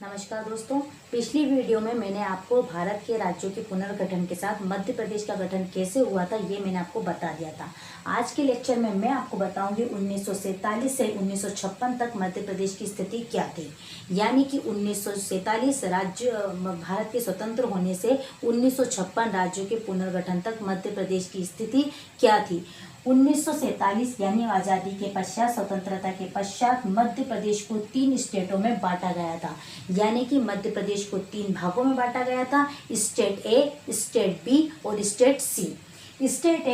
नमस्कार दोस्तों, पिछली वीडियो में मैंने आपको भारत के राज्यों के पुनर्गठन के साथ मध्य प्रदेश का गठन कैसे हुआ था ये मैंने आपको बता दिया था। आज के लेक्चर में मैं आपको बताऊंगी 1947 से 1956 तक मध्य प्रदेश की स्थिति क्या थी। यानी कि 1947 राज्य भारत के स्वतंत्र होने से 1956 राज्यों के पुनर्गठन तक मध्य प्रदेश की स्थिति क्या थी। 1947 यानी आज़ादी के पश्चात, स्वतंत्रता के पश्चात मध्य प्रदेश को 3 स्टेटों में बांटा गया था। यानी कि मध्य प्रदेश को 3 भागों में बांटा गया था, स्टेट ए, स्टेट बी और स्टेट सी। स्टेट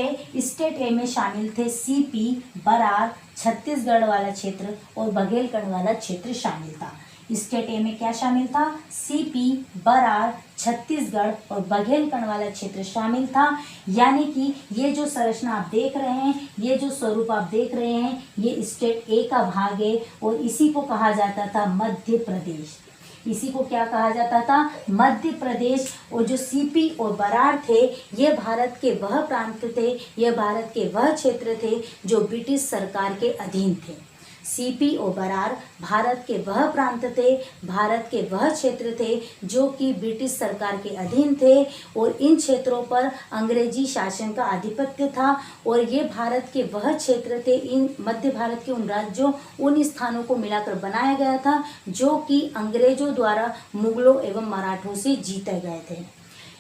ए में शामिल थे सीपी, बरार, छत्तीसगढ़ वाला क्षेत्र और बघेलखंड वाला क्षेत्र शामिल था। स्टेट ए में क्या शामिल था? सीपी, बरार, छत्तीसगढ़ और बघेलखंड वाला क्षेत्र शामिल था। यानी कि ये जो संरचना आप देख रहे हैं, ये जो स्वरूप आप देख रहे हैं, ये स्टेट ए का भाग है और इसी को कहा जाता था मध्य प्रदेश। इसी को क्या कहा जाता था? मध्य प्रदेश। और जो सीपी और बरार थे, ये भारत के वह प्रांत थे, ये भारत के वह क्षेत्र थे जो ब्रिटिश सरकार के अधीन थे। सीपी और बरार भारत के वह प्रांत थे, भारत के वह क्षेत्र थे जो कि ब्रिटिश सरकार के अधीन थे और इन क्षेत्रों पर अंग्रेजी शासन का आधिपत्य था। और ये भारत के वह क्षेत्र थे, इन मध्य भारत के उन राज्यों, उन स्थानों को मिलाकर बनाया गया था जो कि अंग्रेजों द्वारा मुगलों एवं मराठों से जीते गए थे।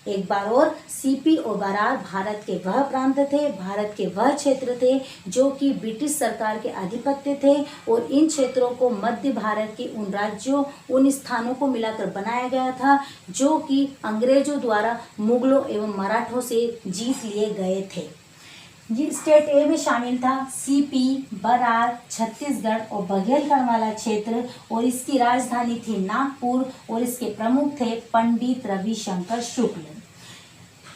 एक बार और, सीपी और बरार भारत के वह प्रांत थे, भारत के वह क्षेत्र थे जो कि ब्रिटिश सरकार के आधिपत्य थे और इन क्षेत्रों को मध्य भारत के उन राज्यों, उन स्थानों को मिलाकर बनाया गया था जो कि अंग्रेजों द्वारा मुगलों एवं मराठों से जीत लिए गए थे। ये स्टेट ए में शामिल था सीपी, बरार, छत्तीसगढ़ और बघेलखंड वाला क्षेत्र और इसकी राजधानी थी नागपुर और इसके प्रमुख थे पंडित रविशंकर शुक्ल।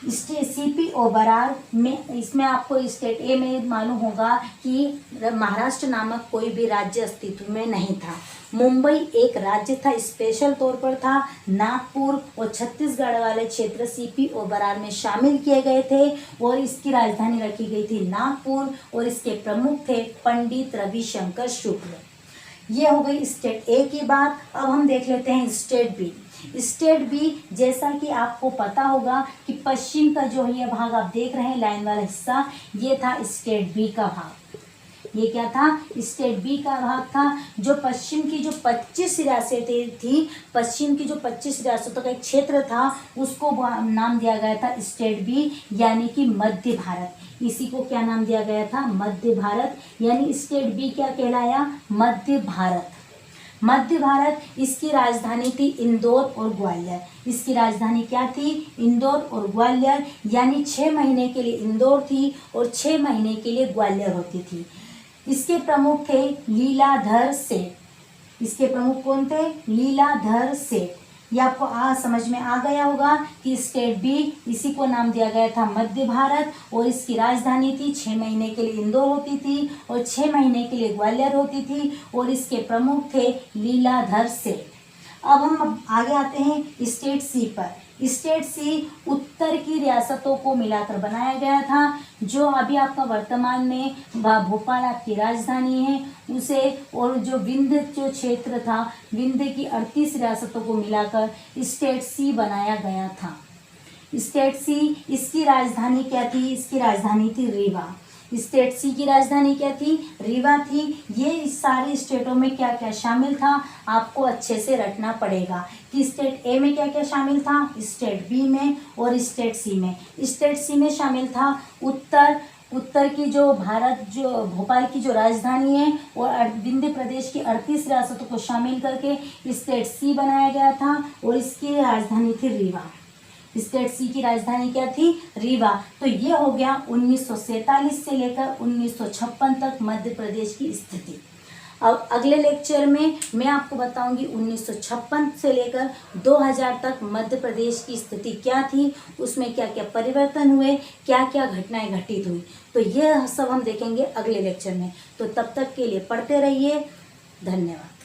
सीपी और बरार में, इसमें आपको स्टेट ए में मालूम होगा कि महाराष्ट्र नामक कोई भी राज्य अस्तित्व में नहीं था। मुंबई एक राज्य था, स्पेशल तौर पर था। नागपुर और छत्तीसगढ़ वाले क्षेत्र सीपी और बरार में शामिल किए गए थे और इसकी राजधानी रखी गई थी नागपुर और इसके प्रमुख थे पंडित रविशंकर शुक्ल। ये हो गई स्टेट ए की बात। अब हम देख लेते हैं स्टेट बी। स्टेट बी, जैसा कि आपको पता होगा कि पश्चिम का जो ये भाग आप देख रहे हैं, लाइन वाला हिस्सा, ये था स्टेट बी का भाग। ये क्या था? स्टेट बी का भाग था। जो पश्चिम की जो 25 रियासतें थी, पश्चिम की जो 25 रियासतों का एक क्षेत्र था, उसको नाम दिया गया था स्टेट बी, यानी कि मध्य भारत। इसी को क्या नाम दिया गया था? मध्य भारत। यानी स्टेट बी क्या कहलाया? मध्य भारत। मध्य भारत, इसकी राजधानी थी इंदौर और ग्वालियर। इसकी राजधानी क्या थी? इंदौर और ग्वालियर। यानी 6 महीने के लिए इंदौर थी और 6 महीने के लिए ग्वालियर होती थी। इसके प्रमुख थे लीलाधर सेठ। इसके प्रमुख कौन थे? लीलाधर सेठ। ये आपको समझ में आ गया होगा कि स्टेट बी, इसी को नाम दिया गया था मध्य भारत और इसकी राजधानी थी, 6 महीने के लिए इंदौर होती थी और 6 महीने के लिए ग्वालियर होती थी और इसके प्रमुख थे लीलाधर सेठ। अब हम आगे आते हैं स्टेट सी पर। स्टेट सी उत्तर की रियासतों को मिलाकर बनाया गया था। जो अभी आपका वर्तमान में भोपाल आपकी राजधानी है, उसे, और जो विंध्य जो क्षेत्र था, विंध्य की 38 रियासतों को मिलाकर स्टेट सी बनाया गया था। स्टेट सी, इसकी राजधानी क्या थी? इसकी राजधानी थी रीवा। स्टेट सी की राजधानी क्या थी? रीवा थी। ये इस सारे स्टेटों में क्या क्या शामिल था आपको अच्छे से रटना पड़ेगा कि स्टेट ए में क्या क्या शामिल था, स्टेट बी में और स्टेट सी में। स्टेट सी में शामिल था उत्तर की जो भारत, जो भोपाल की जो राजधानी है और विंध्य प्रदेश की 38 रियासतों को शामिल करके स्टेट सी बनाया गया था और इसकी राजधानी थी रीवा। स्टेट सी की राजधानी क्या थी? रीवा। तो ये हो गया 1947 से लेकर 1956 तक मध्य प्रदेश की स्थिति। अब अगले लेक्चर में मैं आपको बताऊंगी 1956 से लेकर 2000 तक मध्य प्रदेश की स्थिति क्या थी, उसमें क्या क्या परिवर्तन हुए, क्या क्या घटनाएं घटित हुई। तो ये सब हम देखेंगे अगले लेक्चर में। तो तब तक के लिए पढ़ते रहिए। धन्यवाद।